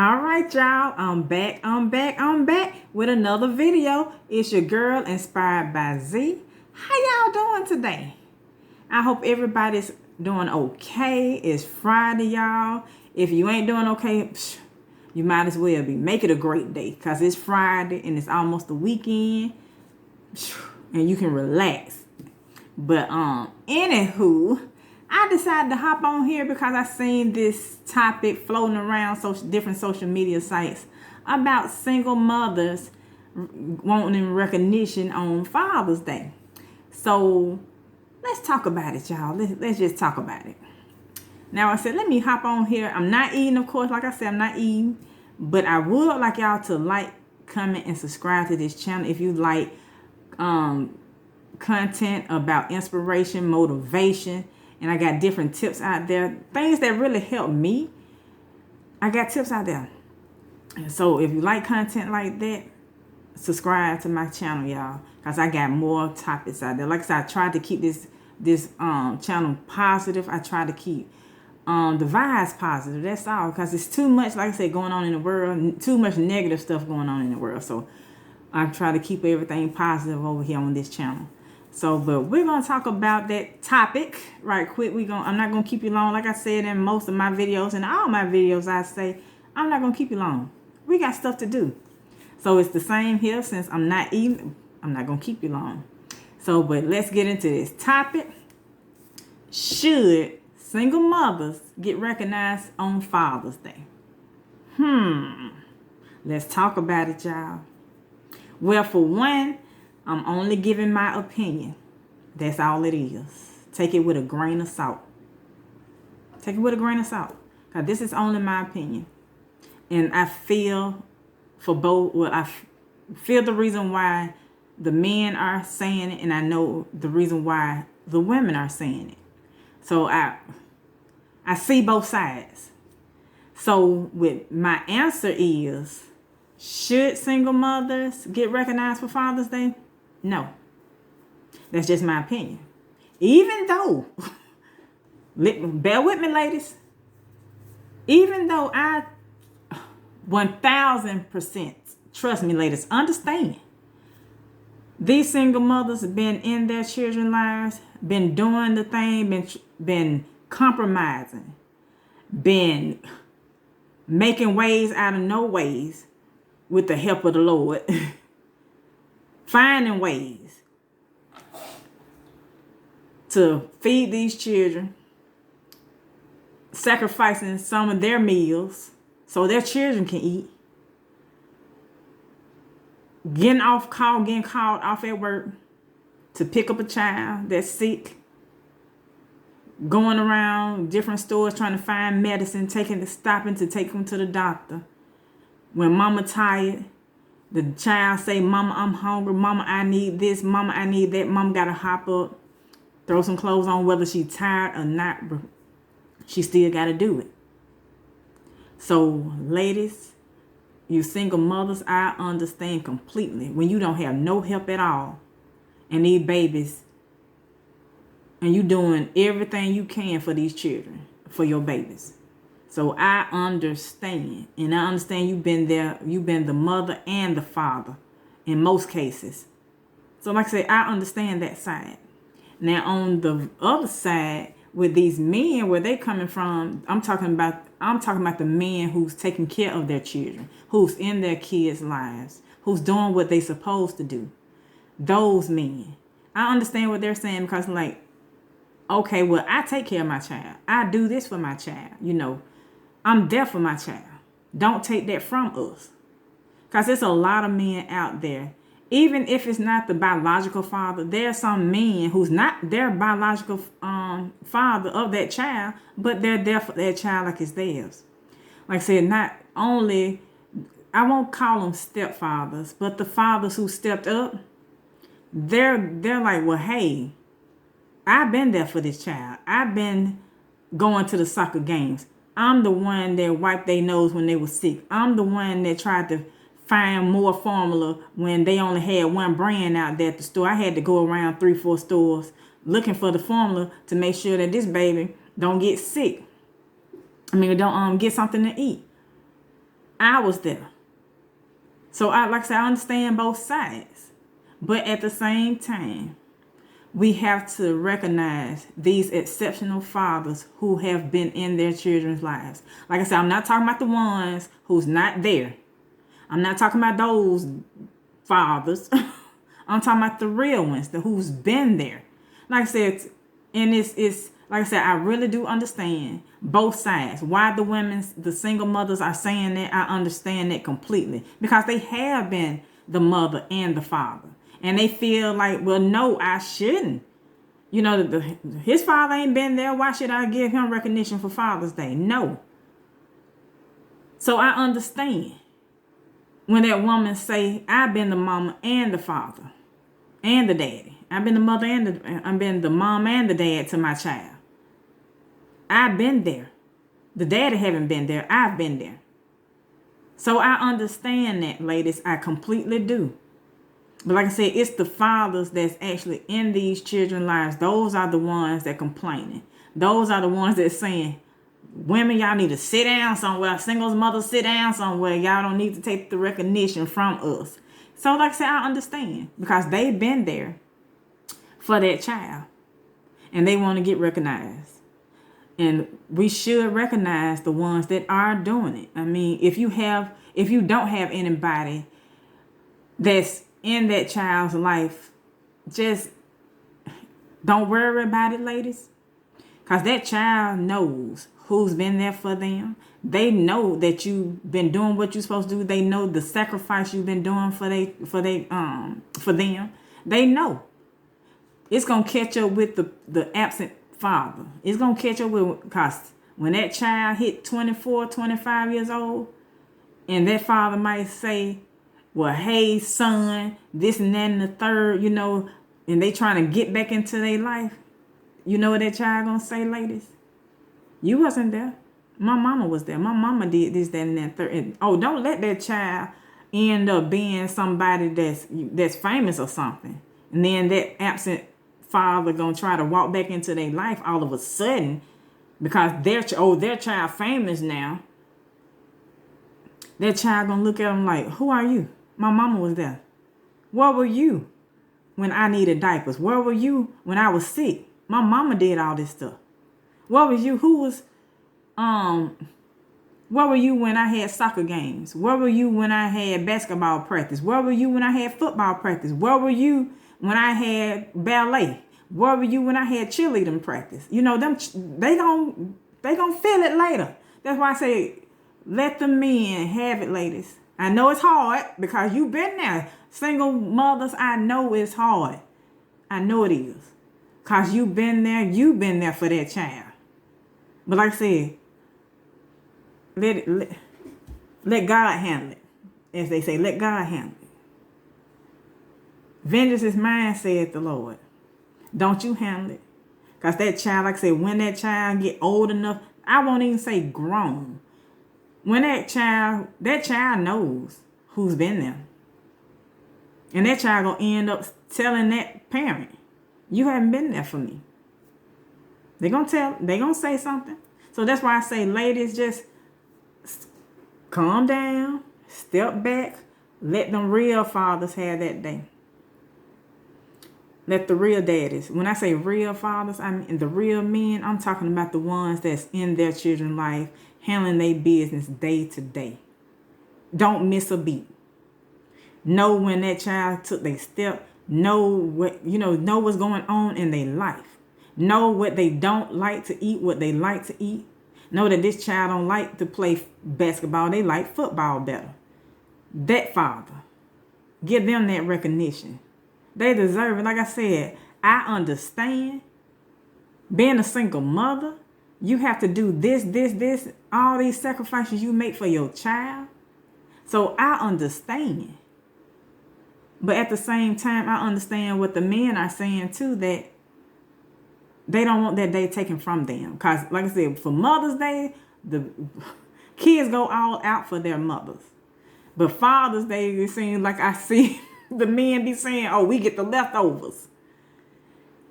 All right, y'all. I'm back with another video. It's your girl, Inspired by Z. How y'all doing today? I hope everybody's doing okay. It's Friday, y'all. If you ain't doing okay, you might as well be. Make it a great day, because it's Friday and it's almost the weekend. And you can relax. But anywho, I decided to hop on here because I seen this topic floating around different social media sites about single mothers wanting recognition on Father's Day. So let's talk about it, y'all. Let's just talk about it. Now, I said, let me hop on here. I'm not eating, of course. Like I said, I'm not eating. But I would like y'all to like, comment, and subscribe to this channel if you like content about inspiration, motivation. And I got different tips out there. Things that really help me. I got tips out there. And so if you like content like that, subscribe to my channel, y'all. Because I got more topics out there. Like I said, I tried to keep this channel positive. I try to keep the vibes positive. That's all. Because it's too much, like I said, going on in the world. Too much negative stuff going on in the world. So I try to keep everything positive over here on this channel. So, but we're going to talk about that topic right quick. I'm not going to keep you long. Like I said in most of my videos and all my videos, I say, I'm not going to keep you long. We got stuff to do. So it's the same here. Since I'm not eating, I'm not going to keep you long. So, but let's get into this topic. Should single mothers get recognized on Father's Day? Let's talk about it, y'all. Well, for one, I'm only giving my opinion. That's all it is. Take it with a grain of salt. Take it with a grain of salt. Because this is only my opinion. And I feel for both, I feel the reason why the men are saying it, and I know the reason why the women are saying it. So I see both sides. So with my answer is, should single mothers get recognized for Father's Day? No. That's just my opinion. Even though, bear with me, ladies. Even though I 1000%, trust me, ladies, understand. These single mothers have been in their children's lives, been doing the thing, been compromising, been making ways out of no ways with the help of the Lord. Finding ways to feed these children, sacrificing some of their meals so their children can eat, getting called off at work to pick up a child that's sick, going around different stores trying to find medicine, stopping to take them to the doctor. When mama tired, the child say, Mama, I'm hungry. Mama, I need this. Mama, I need that. Mama got to hop up, throw some clothes on, whether she's tired or not. She still got to do it. So, ladies, you single mothers, I understand completely. When you don't have no help at all and these babies, and you doing everything you can for these children, for your babies. So I understand, and I understand you've been there. You've been the mother and the father in most cases. So like I said, I understand that side. Now on the other side, with these men, where they coming from, I'm talking about the men who's taking care of their children, who's in their kids' lives, who's doing what they supposed to do. Those men, I understand what they're saying, because like, okay, well, I take care of my child. I do this for my child, I'm there for my child. Don't take that from us. Because there's a lot of men out there. Even if it's not the biological father, there are some men who's not their biological father of that child, but they're there for that child like it's theirs. Like I said, not only, I won't call them stepfathers, but the fathers who stepped up, they're like, well, hey, I've been there for this child. I've been going to the soccer games. I'm the one that wiped their nose when they were sick. I'm the one that tried to find more formula when they only had one brand out there at the store. I had to go around 3-4 stores looking for the formula to make sure that this baby don't get sick. Don't get something to eat. I was there. So like I said, I understand both sides. But at the same time, we have to recognize these exceptional fathers who have been in their children's lives. Like I said, I'm not talking about the ones who's not there. I'm not talking about those fathers. I'm talking about the real ones, the who's been there. Like I said, and it's like I said, I really do understand both sides. Why the single mothers are saying that, I understand that completely. Because they have been the mother and the father. And they feel like, well, no, I shouldn't. You know, his father ain't been there. Why should I give him recognition for Father's Day? No. So I understand when that woman say, I've been the mama and the father and the daddy. I've been the mother I've been the mom and the dad to my child. I've been there. The daddy haven't been there. I've been there. So I understand that, ladies. I completely do. But like I said, it's the fathers that's actually in these children's lives. Those are the ones that complaining. Those are the ones that saying, women, y'all need to sit down somewhere. Singles mothers, sit down somewhere. Y'all don't need to take the recognition from us. So like I said, I understand. Because they've been there for that child. And they want to get recognized. And we should recognize the ones that are doing it. I mean, if you don't have anybody that's in that child's life, just don't worry about it, ladies. Because that child knows who's been there for them. They know that you've been doing what you're supposed to do. They know the sacrifice you've been doing for them. They know. It's going to catch up with the absent father. It's going to catch up with, because when that child hit 24, 25 years old, and that father might say, well, hey, son, this and that and the third, you know, and they trying to get back into their life. You know what that child going to say, ladies? You wasn't there. My mama was there. My mama did this, that, and that third. And, oh, don't let that child end up being somebody that's famous or something. And then that absent father going to try to walk back into their life all of a sudden because their child famous now. That child going to look at them like, who are you? My mama was there. Where were you when I needed diapers? Where were you when I was sick? My mama did all this stuff. Where was you? Where were you when I had soccer games? Where were you when I had basketball practice? Where were you when I had football practice? Where were you when I had ballet? Where were you when I had cheerleading practice? You know, they gon' feel it later. That's why I say, let the men have it, ladies. I know it's hard because you've been there. Single mothers, I know it's hard. I know it is. Because you've been there for that child. But like I said, let God handle it. As they say, let God handle it. Vengeance is mine, saith the Lord. Don't you handle it. Because that child, like I said, when that child get old enough, I won't even say grown. When that child knows who's been there. And that child gonna end up telling that parent, you haven't been there for me. They gonna say something. So that's why I say, ladies, just calm down, step back, let them real fathers have that day. Let the real daddies. When I say real fathers, I mean the real men. I'm talking about the ones that's in their children's life, handling their business day to day. Don't miss a beat. Know when that child took their step. Know what's going on in their life. Know what they don't like to eat, what they like to eat. Know that this child don't like to play basketball. They like football better. That father. Give them that recognition. They deserve it. Like I said, I understand. Being a single mother, you have to do this, all these sacrifices you make for your child. So I understand. But at the same time, I understand what the men are saying too, that they don't want that day taken from them. Because like I said, for Mother's Day, the kids go all out for their mothers. But Father's Day, it seems like I see the men be saying, oh, we get the leftovers.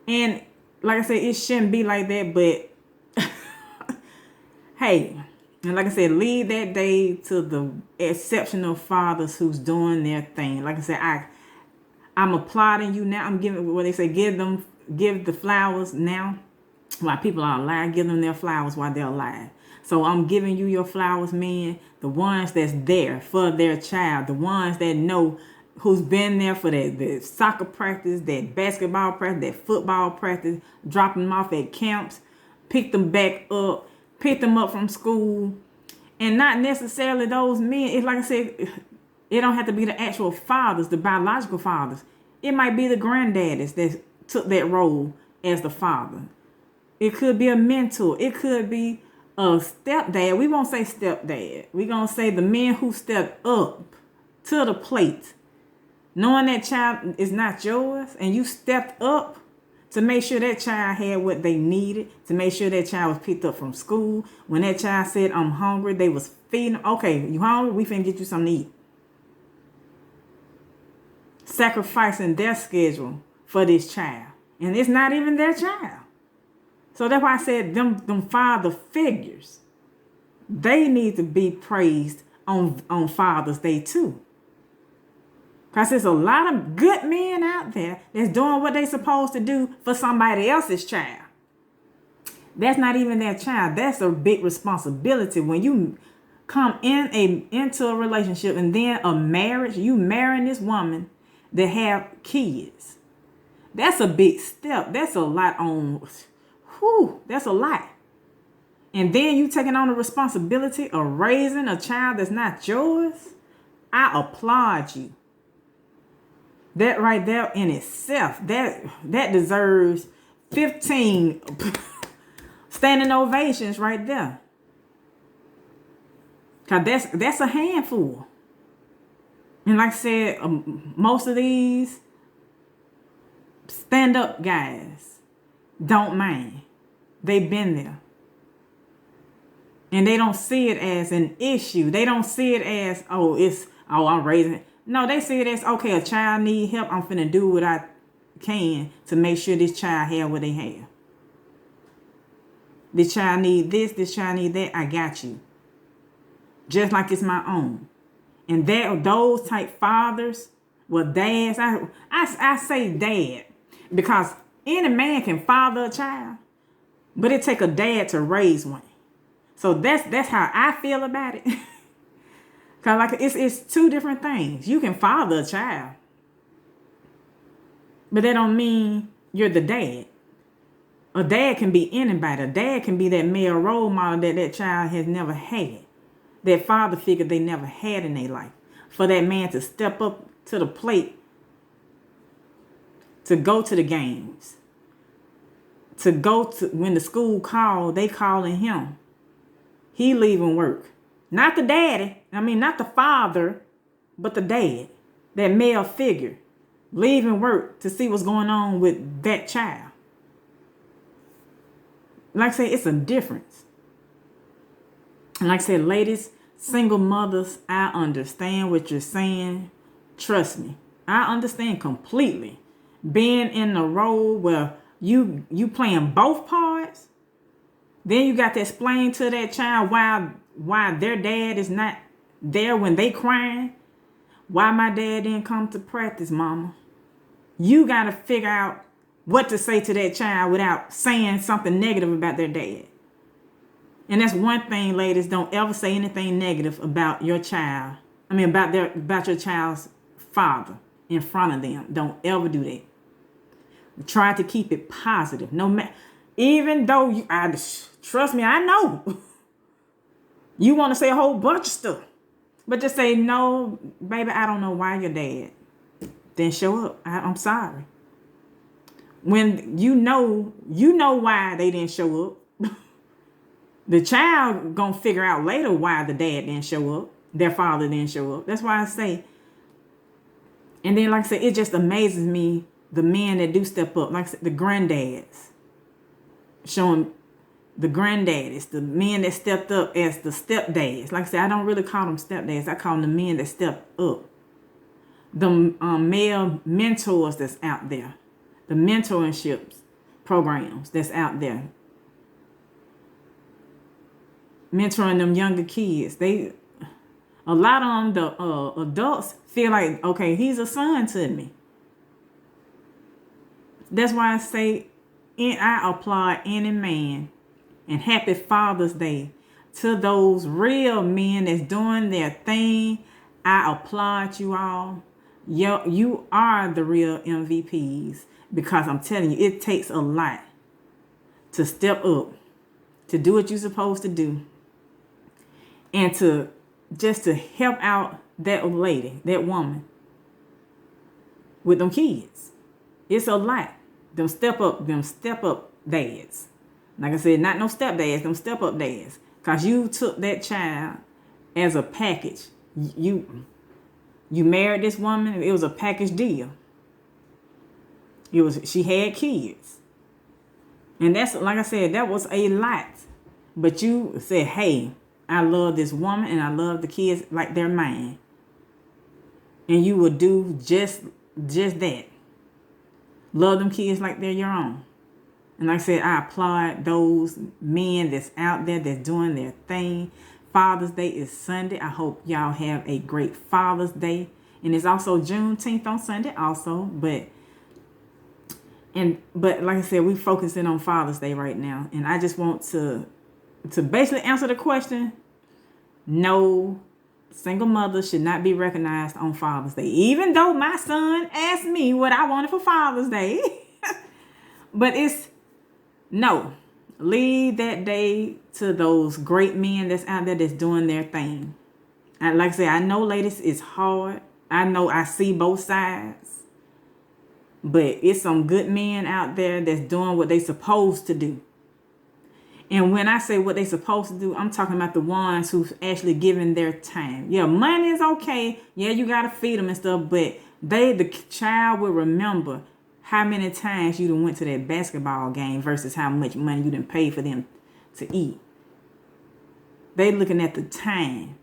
And like I said, it shouldn't be like that. But hey, And like I said, leave that day to the exceptional fathers who's doing their thing. Like I said, I'm applauding you now. I'm giving what they say, give the flowers now while people are alive. Give them their flowers while they're alive. So I'm giving you your flowers, men. The ones that's there for their child, the ones that know who's been there for that soccer practice, that basketball practice, that football practice, dropping them off at camps, pick them back up, pick them up from school. And not necessarily those men. It's like I said, it don't have to be the actual fathers, the biological fathers. It might be the granddaddies that took that role as the father. It could be a mentor. It could be a stepdad. We won't say stepdad. We're going to say the men who stepped up to the plate, knowing that child is not yours, and you stepped up to make sure that child had what they needed, to make sure that child was picked up from school. When that child said, I'm hungry, they was feeding them. Okay, you hungry? We finna get you something to eat. Sacrificing their schedule for this child. And it's not even their child. So that's why I said them father figures, they need to be praised on Father's Day too. Because there's a lot of good men out there that's doing what they're supposed to do for somebody else's child. That's not even their child. That's a big responsibility. When you come into a relationship and then a marriage, you marrying this woman that have kids. That's a big step. That's a lot on, that's a lot. And then you taking on the responsibility of raising a child that's not yours. I applaud you. That right there in itself, that deserves 15 standing ovations right there. Because that's a handful. And like I said, most of these stand-up guys don't mind. They've been there. And they don't see it as an issue. They don't see it as, I'm raising it. No, they see it as, okay, a child need help. I'm finna do what I can to make sure this child have what they have. This child need this child need that. I got you. Just like it's my own. And those type fathers, dads, I say dad, because any man can father a child, but it take a dad to raise one. So that's how I feel about it. Cause like it's two different things. You can father a child, but that don't mean you're the dad. A dad can be anybody. A dad can be that male role model that child has never had. That father figure they never had in their life. For that man to step up to the plate, to go to the games, to go to when the school called, they calling him. He leaving work. Not the daddy. Not the father, but the dad. That male figure. Leaving work to see what's going on with that child. Like I said, it's a difference. And like I said, ladies, single mothers, I understand what you're saying. Trust me. I understand completely. Being in the role where you playing both parts. Then you got to explain to that child why their dad is not there when they crying. Why my dad didn't come to practice, mama. You got to figure out what to say to that child without saying something negative about their dad. And that's one thing, ladies, don't ever say anything negative about your child. About your child's father in front of them. Don't ever do that. Try to keep it positive. No matter, even though trust me, I know. You want to say a whole bunch of stuff. But just say, no, baby, I don't know why your dad didn't show up. I'm sorry. When you know why they didn't show up. The child gonna figure out later why the dad didn't show up. Their father didn't show up. That's why I say. And then, like I said, it just amazes me, the men that do step up. Like I said, the granddads. Showing the granddaddies, the men that stepped up as the stepdads. Like I said, I don't really call them stepdads. I call them the men that stepped up. The male mentors that's out there. The mentorships programs that's out there. mentoring them younger kids. A lot of them, the adults feel like, okay, he's a son to me. That's why I say, I applaud any man, and happy Father's Day to those real men that's doing their thing. I applaud you all. You are the real MVPs, because I'm telling you, it takes a lot to step up, to do what you're supposed to do, and to help out that lady, that woman, with them kids. It's a lot. Them step up dads. Like I said, not no step dads, them step up dads. Because you took that child as a package. You married this woman, it was a package deal. She had kids. And that's, like I said, that was a lot. But you said, hey, I love this woman and I love the kids like they're mine. And you will do just that. Love them kids like they're your own. And like I said, I applaud those men that's out there that's doing their thing. Father's Day is Sunday. I hope y'all have a great Father's Day. And it's also Juneteenth on Sunday also. But like I said, we're focusing on Father's Day right now. And I just want to basically answer the question. No, single mothers should not be recognized on Father's Day. Even though my son asked me what I wanted for Father's Day. But no. Leave that day to those great men that's out there that's doing their thing. And like I said, I know, ladies, it's hard. I know I see both sides. But it's some good men out there that's doing what they supposed to do. And when I say what they supposed to do, I'm talking about the ones who's actually giving their time. Yeah, money is okay. Yeah, you got to feed them and stuff. But the child will remember how many times you done went to that basketball game versus how much money you done paid for them to eat. They looking at the time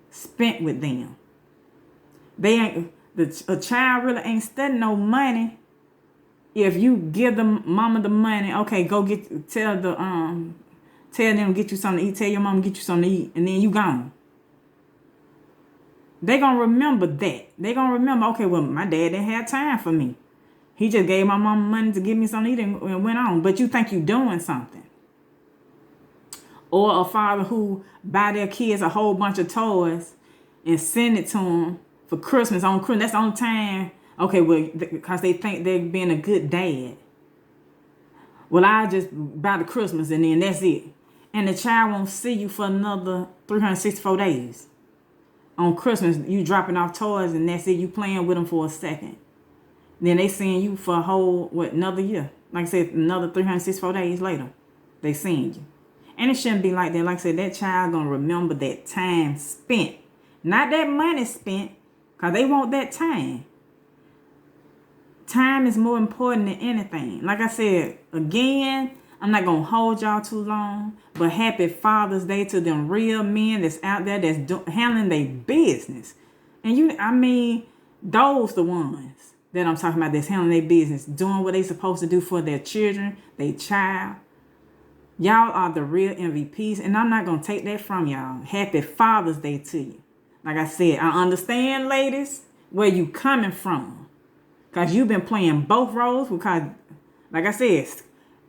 spent with them. A child really ain't studying no money. If you give them mama the money, okay, go tell them get you something to eat. Tell your mama get you something to eat, and then you gone. They gonna remember that. They gonna remember, okay, well, my dad didn't have time for me. He just gave my mama money to give me something to eat and went on. But you think you doing something. Or a father who buy their kids a whole bunch of toys and send it to them for Christmas on Christmas. That's the only time. Okay, well, because they think they're being a good dad. Well, I just buy the Christmas and then that's it. And the child won't see you for another 364 days. On Christmas, you dropping off toys and that's it. You playing with them for a second. Then they seeing you for a whole, another year. Like I said, another 364 days later, they seeing you. And it shouldn't be like that. Like I said, that child going to remember that time spent. Not that money spent, because they want that time. Time is more important than anything. Like I said, again, I'm not going to hold y'all too long, but happy Father's Day to them real men that's out there that's handling their business. And those the ones that I'm talking about that's handling their business, doing what they supposed to do for their children, their child. Y'all are the real MVPs, and I'm not going to take that from y'all. Happy Father's Day to you. Like I said, I understand, ladies, where you coming from. Because you've been playing both roles. Because, like I said,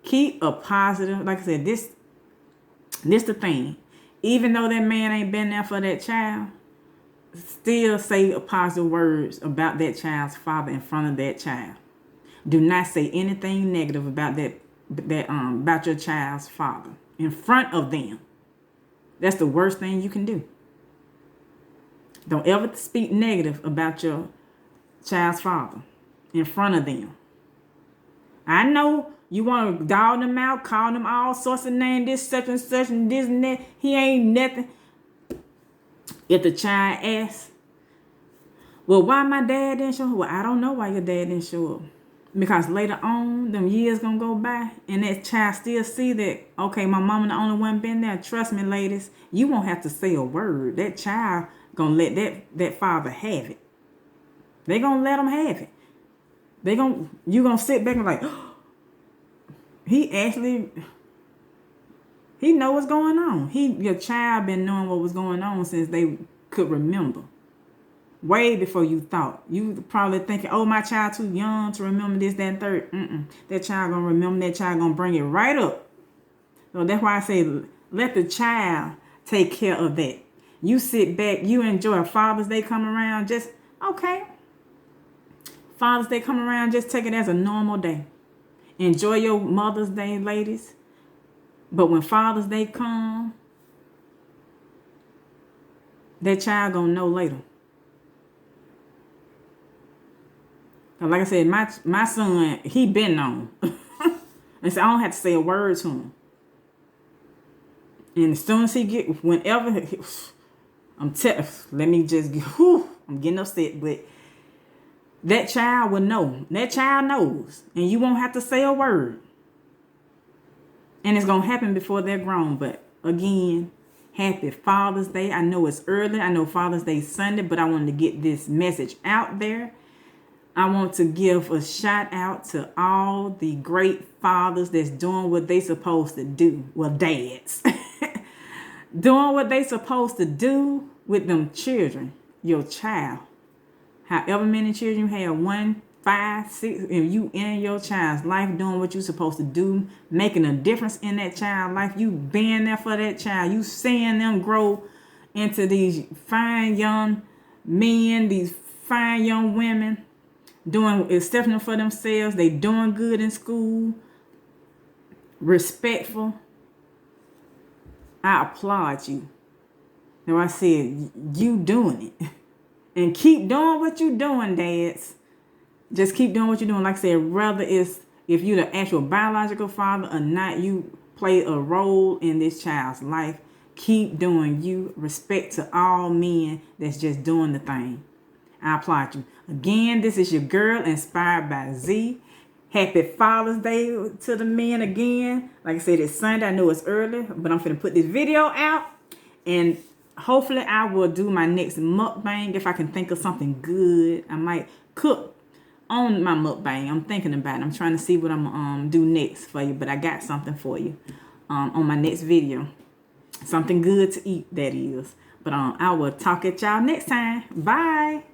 keep a positive. Like I said, this the thing. Even though that man ain't been there for that child, still say positive words about that child's father in front of that child. Do not say anything negative about about your child's father in front of them. That's the worst thing you can do. Don't ever speak negative about your child's father in front of them. I know you want to dog them out, call them all sorts of names, this, such and such, and this and that. He ain't nothing. If the child asks, well, why my dad didn't show up? Well, I don't know why your dad didn't show up. Because later on, them years going to go by, and that child still see that, okay, my mama the only one been there. Trust me, ladies, you won't have to say a word. That child going to let that father have it. They going to let him have it. You going to sit back and like, oh, he He know what's going on. Your child been knowing what was going on since they could remember. Way before you thought. You probably thinking, oh, my child too young to remember this, that, and third. That child gonna remember. That child gonna bring it right up. So that's why I say, let the child take care of that. You sit back, you enjoy Father's Day come around, just, okay. Father's Day come around, just take it as a normal day. Enjoy your Mother's Day, ladies. But when Father's Day come, that child gonna know later. Like I said, my son, he been known. And so I don't have to say a word to him. And as soon as he get, whenever, let me just, I'm getting upset, but that child will know. That child knows. And you won't have to say a word. And it's going to happen before they're grown. But again, happy Father's Day. I know it's early. I know Father's Day is Sunday, but I wanted to get this message out there. I want to give a shout out to all the great fathers that's doing what they supposed to do. Well, dads. Doing what they supposed to do with them children. Your child. However many children you have, 1, 5, 6, if you in your child's life doing what you're supposed to do, making a difference in that child's life, you being there for that child, you seeing them grow into these fine young men, these fine young women, doing exceptional for themselves, they doing good in school, respectful. I applaud you. Now I said, you doing it. And keep doing what you're doing, dads. Just keep doing what you're doing. Like I said, whether it's if you're the actual biological father or not, you play a role in this child's life. Keep doing you. Respect to all men that's just doing the thing. I applaud you. Again, this is your girl, Inspired by Z. Happy Father's Day to the men again. Like I said, it's Sunday. I know it's early, but I'm finna put this video out. And hopefully I will do my next mukbang. If I can think of something good, I might cook on my mukbang. I'm thinking about it. I'm trying to see what I'm going to do next for you. But I got something for you on my next video. Something good to eat, that is. But I will talk at y'all next time. Bye.